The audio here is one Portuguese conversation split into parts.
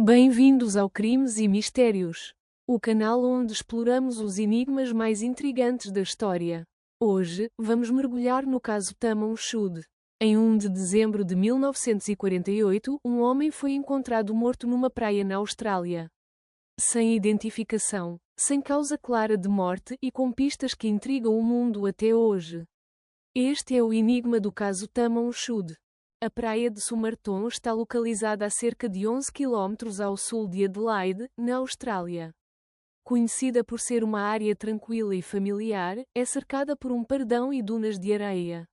Bem-vindos ao Crimes e Mistérios, o canal onde exploramos os enigmas mais intrigantes da história. Hoje, vamos mergulhar no caso Tamon Shud. Em 1 de dezembro de 1948, um homem foi encontrado morto numa praia na Austrália. Sem identificação, sem causa clara de morte e com pistas que intrigam o mundo até hoje. Este é o enigma do caso Tamon Shud. A praia de Somerton está localizada a cerca de 11 km ao sul de Adelaide, na Austrália. Conhecida por ser uma área tranquila e familiar, é cercada por um pardão e dunas de areia.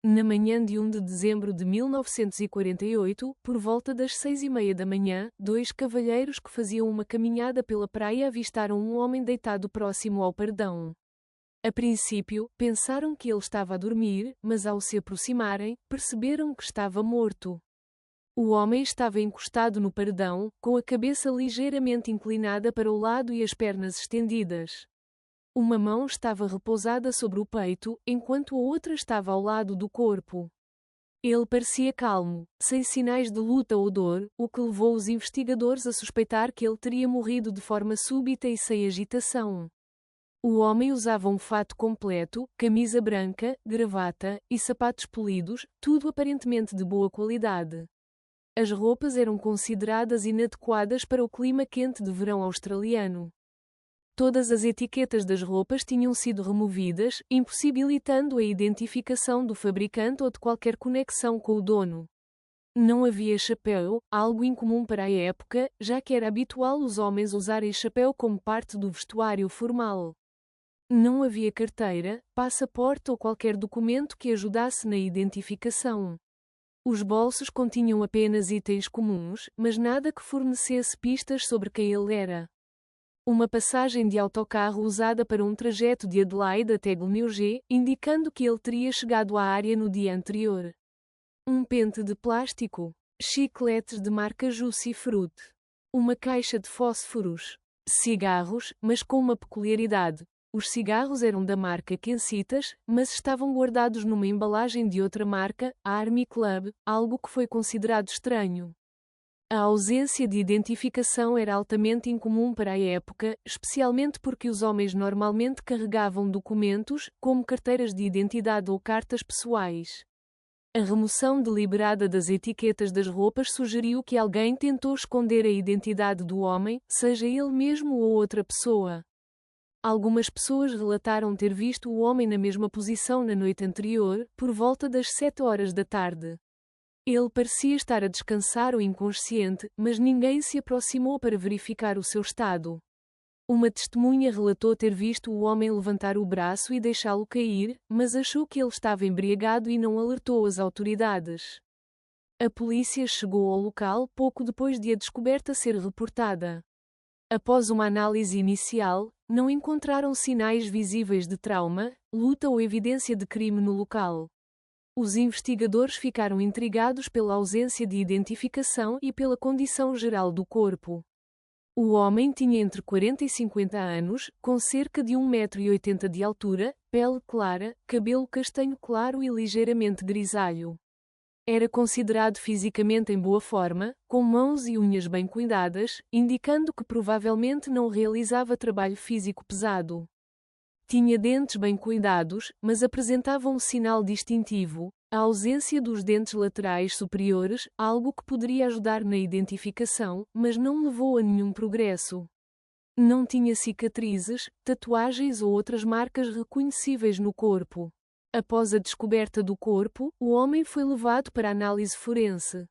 Na manhã de 1 de dezembro de 1948, por volta das 6h30 da manhã, dois cavalheiros que faziam uma caminhada pela praia avistaram um homem deitado próximo ao pardão. A princípio, pensaram que ele estava a dormir, mas ao se aproximarem, perceberam que estava morto. O homem estava encostado no pardão, com a cabeça ligeiramente inclinada para o lado e as pernas estendidas. Uma mão estava repousada sobre o peito, enquanto a outra estava ao lado do corpo. Ele parecia calmo, sem sinais de luta ou dor, o que levou os investigadores a suspeitar que ele teria morrido de forma súbita e sem agitação. O homem usava um fato completo, camisa branca, gravata e sapatos polidos, tudo aparentemente de boa qualidade. As roupas eram consideradas inadequadas para o clima quente de verão australiano. Todas as etiquetas das roupas tinham sido removidas, impossibilitando a identificação do fabricante ou de qualquer conexão com o dono. Não havia chapéu, algo incomum para a época, já que era habitual os homens usarem chapéu como parte do vestuário formal. Não havia carteira, passaporte ou qualquer documento que ajudasse na identificação. Os bolsos continham apenas itens comuns, mas nada que fornecesse pistas sobre quem ele era. Uma passagem de autocarro usada para um trajeto de Adelaide até Glenorchy, indicando que ele teria chegado à área no dia anterior. Um pente de plástico. Chicletes de marca Juicy Fruit. Uma caixa de fósforos. Cigarros, mas com uma peculiaridade. Os cigarros eram da marca Kensitas, mas estavam guardados numa embalagem de outra marca, a Army Club, algo que foi considerado estranho. A ausência de identificação era altamente incomum para a época, especialmente porque os homens normalmente carregavam documentos, como carteiras de identidade ou cartas pessoais. A remoção deliberada das etiquetas das roupas sugeriu que alguém tentou esconder a identidade do homem, seja ele mesmo ou outra pessoa. Algumas pessoas relataram ter visto o homem na mesma posição na noite anterior, por volta das 7 horas da tarde. Ele parecia estar a descansar ou inconsciente, mas ninguém se aproximou para verificar o seu estado. Uma testemunha relatou ter visto o homem levantar o braço e deixá-lo cair, mas achou que ele estava embriagado e não alertou as autoridades. A polícia chegou ao local pouco depois de a descoberta ser reportada. Após uma análise inicial, não encontraram sinais visíveis de trauma, luta ou evidência de crime no local. Os investigadores ficaram intrigados pela ausência de identificação e pela condição geral do corpo. O homem tinha entre 40 e 50 anos, com cerca de 1,80 m de altura, pele clara, cabelo castanho claro e ligeiramente grisalho. Era considerado fisicamente em boa forma, com mãos e unhas bem cuidadas, indicando que provavelmente não realizava trabalho físico pesado. Tinha dentes bem cuidados, mas apresentava um sinal distintivo, a ausência dos dentes laterais superiores, algo que poderia ajudar na identificação, mas não levou a nenhum progresso. Não tinha cicatrizes, tatuagens ou outras marcas reconhecíveis no corpo. Após a descoberta do corpo, o homem foi levado para análise forense.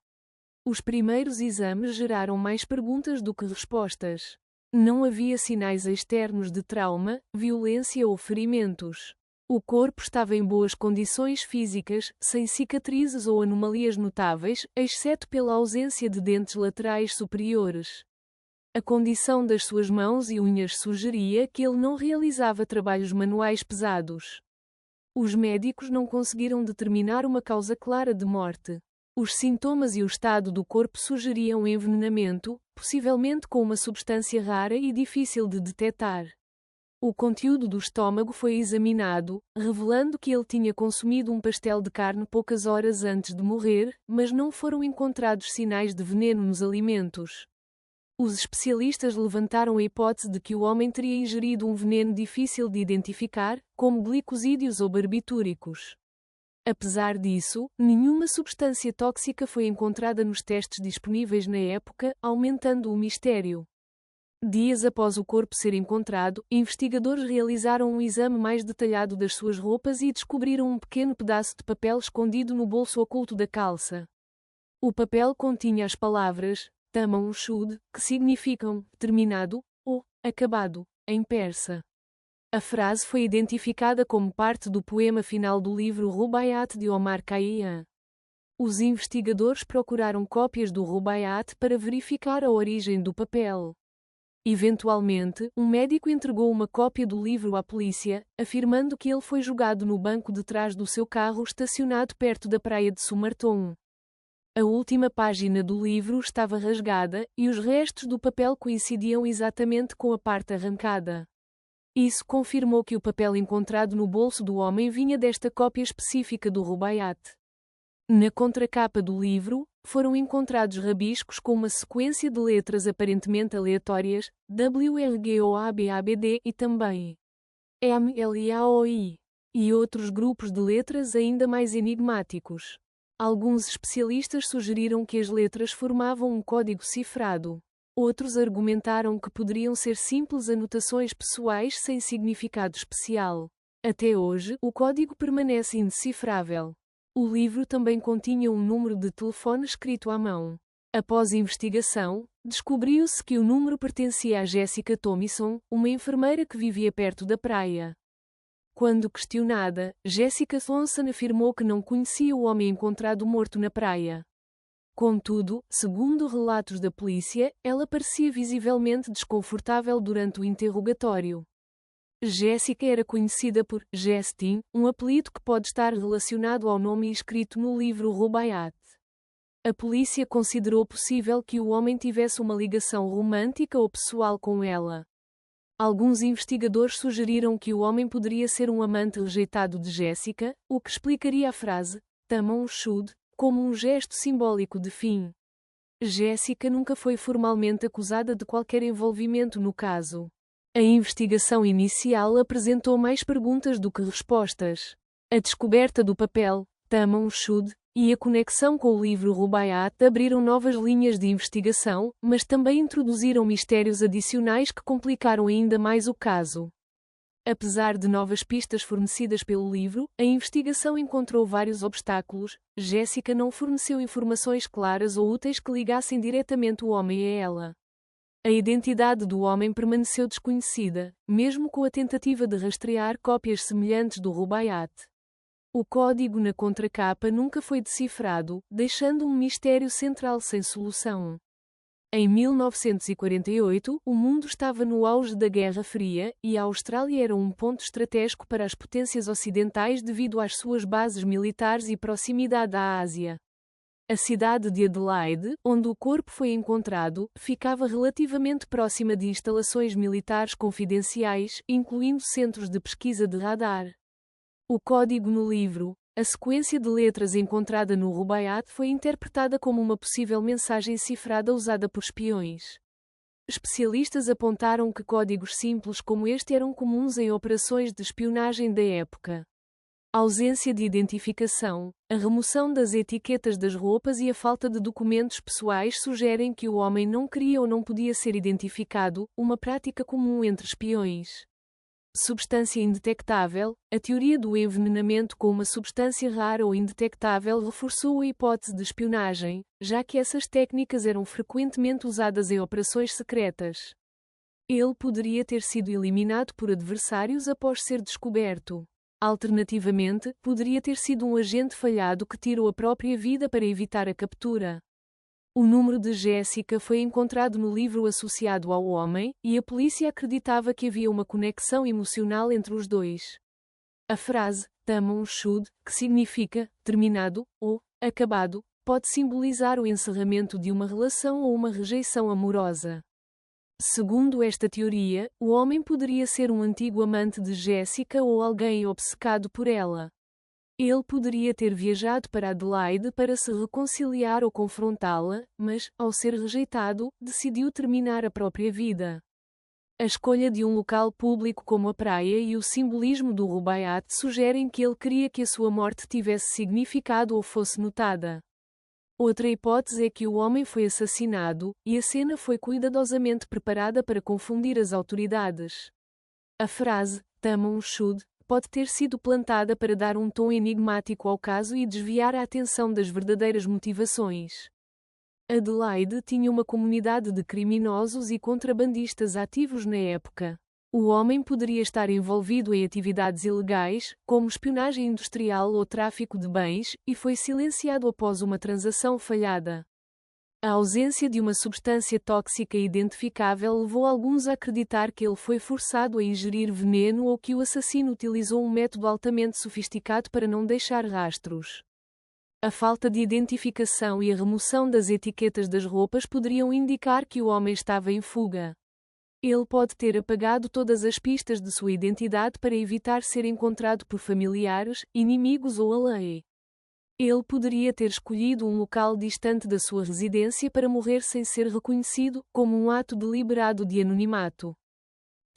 Os primeiros exames geraram mais perguntas do que respostas. Não havia sinais externos de trauma, violência ou ferimentos. O corpo estava em boas condições físicas, sem cicatrizes ou anomalias notáveis, exceto pela ausência de dentes laterais superiores. A condição das suas mãos e unhas sugeria que ele não realizava trabalhos manuais pesados. Os médicos não conseguiram determinar uma causa clara de morte. Os sintomas e o estado do corpo sugeriam envenenamento, possivelmente com uma substância rara e difícil de detectar. O conteúdo do estômago foi examinado, revelando que ele tinha consumido um pastel de carne poucas horas antes de morrer, mas não foram encontrados sinais de veneno nos alimentos. Os especialistas levantaram a hipótese de que o homem teria ingerido um veneno difícil de identificar, como glicosídeos ou barbitúricos. Apesar disso, nenhuma substância tóxica foi encontrada nos testes disponíveis na época, aumentando o mistério. Dias após o corpo ser encontrado, investigadores realizaram um exame mais detalhado das suas roupas e descobriram um pequeno pedaço de papel escondido no bolso oculto da calça. O papel continha as palavras Tamam Shud, que significam terminado ou acabado, em persa. A frase foi identificada como parte do poema final do livro Rubaiyat de Omar Khayyam. Os investigadores procuraram cópias do Rubaiyat para verificar a origem do papel. Eventualmente, um médico entregou uma cópia do livro à polícia, afirmando que ele foi jogado no banco de trás do seu carro estacionado perto da praia de Sumartom. A última página do livro estava rasgada, e os restos do papel coincidiam exatamente com a parte arrancada. Isso confirmou que o papel encontrado no bolso do homem vinha desta cópia específica do Rubaiyat. Na contracapa do livro, foram encontrados rabiscos com uma sequência de letras aparentemente aleatórias, WRGOABABD e também MLAOI, e outros grupos de letras ainda mais enigmáticos. Alguns especialistas sugeriram que as letras formavam um código cifrado. Outros argumentaram que poderiam ser simples anotações pessoais sem significado especial. Até hoje, o código permanece indecifrável. O livro também continha um número de telefone escrito à mão. Após investigação, descobriu-se que o número pertencia a Jessica Thomson, uma enfermeira que vivia perto da praia. Quando questionada, Jessica Thomson afirmou que não conhecia o homem encontrado morto na praia. Contudo, segundo relatos da polícia, ela parecia visivelmente desconfortável durante o interrogatório. Jessica era conhecida por Jestin, um apelido que pode estar relacionado ao nome escrito no livro Rubaiyat. A polícia considerou possível que o homem tivesse uma ligação romântica ou pessoal com ela. Alguns investigadores sugeriram que o homem poderia ser um amante rejeitado de Jessica, o que explicaria a frase Tamam Shud como um gesto simbólico de fim. Jessica nunca foi formalmente acusada de qualquer envolvimento no caso. A investigação inicial apresentou mais perguntas do que respostas. A descoberta do papel, Tamam Shud, e a conexão com o livro Rubaiyat abriram novas linhas de investigação, mas também introduziram mistérios adicionais que complicaram ainda mais o caso. Apesar de novas pistas fornecidas pelo livro, a investigação encontrou vários obstáculos. Jessica não forneceu informações claras ou úteis que ligassem diretamente o homem a ela. A identidade do homem permaneceu desconhecida, mesmo com a tentativa de rastrear cópias semelhantes do Rubaiyat. O código na contracapa nunca foi decifrado, deixando um mistério central sem solução. Em 1948, o mundo estava no auge da Guerra Fria, e a Austrália era um ponto estratégico para as potências ocidentais devido às suas bases militares e proximidade à Ásia. A cidade de Adelaide, onde o corpo foi encontrado, ficava relativamente próxima de instalações militares confidenciais, incluindo centros de pesquisa de radar. O código no livro, a sequência de letras encontrada no Rubaiyat, foi interpretada como uma possível mensagem cifrada usada por espiões. Especialistas apontaram que códigos simples como este eram comuns em operações de espionagem da época. A ausência de identificação, a remoção das etiquetas das roupas e a falta de documentos pessoais sugerem que o homem não queria ou não podia ser identificado, uma prática comum entre espiões. Substância indetectável, a teoria do envenenamento com uma substância rara ou indetectável reforçou a hipótese de espionagem, já que essas técnicas eram frequentemente usadas em operações secretas. Ele poderia ter sido eliminado por adversários após ser descoberto. Alternativamente, poderia ter sido um agente falhado que tirou a própria vida para evitar a captura. O número de Jessica foi encontrado no livro associado ao homem, e a polícia acreditava que havia uma conexão emocional entre os dois. A frase, Tamam Shud, que significa terminado ou acabado, pode simbolizar o encerramento de uma relação ou uma rejeição amorosa. Segundo esta teoria, o homem poderia ser um antigo amante de Jessica ou alguém obcecado por ela. Ele poderia ter viajado para Adelaide para se reconciliar ou confrontá-la, mas, ao ser rejeitado, decidiu terminar a própria vida. A escolha de um local público como a praia e o simbolismo do Rubaiyat sugerem que ele queria que a sua morte tivesse significado ou fosse notada. Outra hipótese é que o homem foi assassinado, e a cena foi cuidadosamente preparada para confundir as autoridades. A frase, "Tamam Shud", pode ter sido plantada para dar um tom enigmático ao caso e desviar a atenção das verdadeiras motivações. Adelaide tinha uma comunidade de criminosos e contrabandistas ativos na época. O homem poderia estar envolvido em atividades ilegais, como espionagem industrial ou tráfico de bens, e foi silenciado após uma transação falhada. A ausência de uma substância tóxica identificável levou alguns a acreditar que ele foi forçado a ingerir veneno ou que o assassino utilizou um método altamente sofisticado para não deixar rastros. A falta de identificação e a remoção das etiquetas das roupas poderiam indicar que o homem estava em fuga. Ele pode ter apagado todas as pistas de sua identidade para evitar ser encontrado por familiares, inimigos ou a lei. Ele poderia ter escolhido um local distante da sua residência para morrer sem ser reconhecido, como um ato deliberado de anonimato.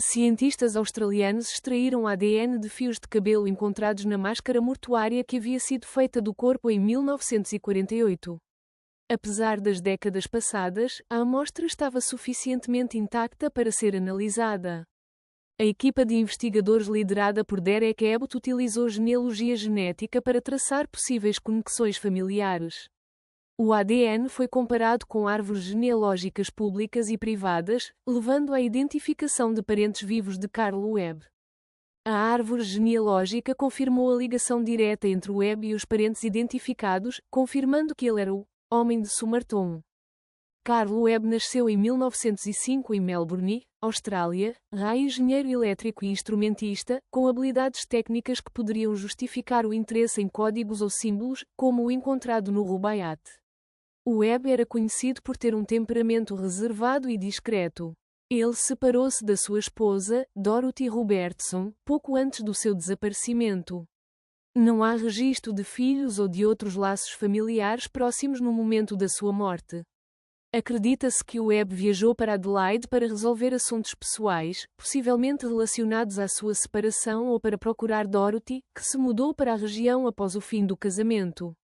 Cientistas australianos extraíram ADN de fios de cabelo encontrados na máscara mortuária que havia sido feita do corpo em 1948. Apesar das décadas passadas, a amostra estava suficientemente intacta para ser analisada. A equipa de investigadores liderada por Derek Abbott utilizou genealogia genética para traçar possíveis conexões familiares. O ADN foi comparado com árvores genealógicas públicas e privadas, levando à identificação de parentes vivos de Carl Webb. A árvore genealógica confirmou a ligação direta entre Webb e os parentes identificados, confirmando que ele era o homem de Somerton. Carl Webb nasceu em 1905 em Melbourne, Austrália, engenheiro elétrico e instrumentista, com habilidades técnicas que poderiam justificar o interesse em códigos ou símbolos, como o encontrado no Rubaiyat. Webb era conhecido por ter um temperamento reservado e discreto. Ele separou-se da sua esposa, Dorothy Robertson, pouco antes do seu desaparecimento. Não há registro de filhos ou de outros laços familiares próximos no momento da sua morte. Acredita-se que Webb viajou para Adelaide para resolver assuntos pessoais, possivelmente relacionados à sua separação ou para procurar Dorothy, que se mudou para a região após o fim do casamento.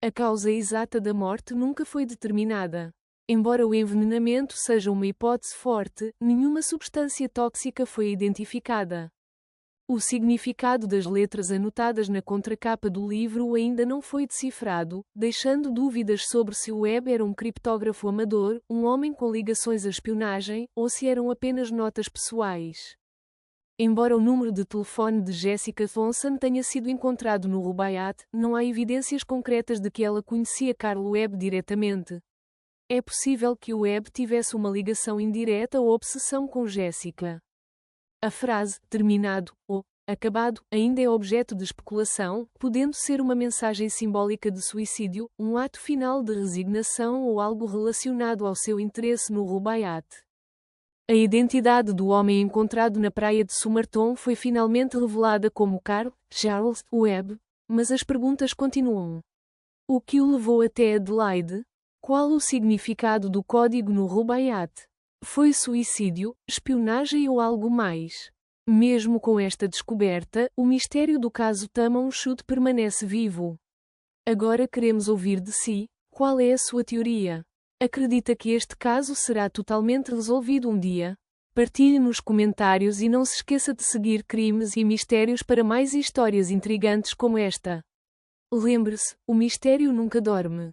A causa exata da morte nunca foi determinada. Embora o envenenamento seja uma hipótese forte, nenhuma substância tóxica foi identificada. O significado das letras anotadas na contracapa do livro ainda não foi decifrado, deixando dúvidas sobre se Webb era um criptógrafo amador, um homem com ligações à espionagem, ou se eram apenas notas pessoais. Embora o número de telefone de Jessica Thomson tenha sido encontrado no Rubaiyat, não há evidências concretas de que ela conhecia Carl Webb diretamente. É possível que Webb tivesse uma ligação indireta ou obsessão com Jessica. A frase, terminado, ou acabado, ainda é objeto de especulação, podendo ser uma mensagem simbólica de suicídio, um ato final de resignação ou algo relacionado ao seu interesse no Rubaiyat. A identidade do homem encontrado na praia de Somerton foi finalmente revelada como Carl Charles Webb, mas as perguntas continuam. O que o levou até Adelaide? Qual o significado do código no Rubaiyat? Foi suicídio, espionagem ou algo mais? Mesmo com esta descoberta, o mistério do caso Tamam Shud permanece vivo. Agora queremos ouvir de si, qual é a sua teoria? Acredita que este caso será totalmente resolvido um dia? Partilhe nos comentários e não se esqueça de seguir Crimes e Mistérios para mais histórias intrigantes como esta. Lembre-se, o mistério nunca dorme.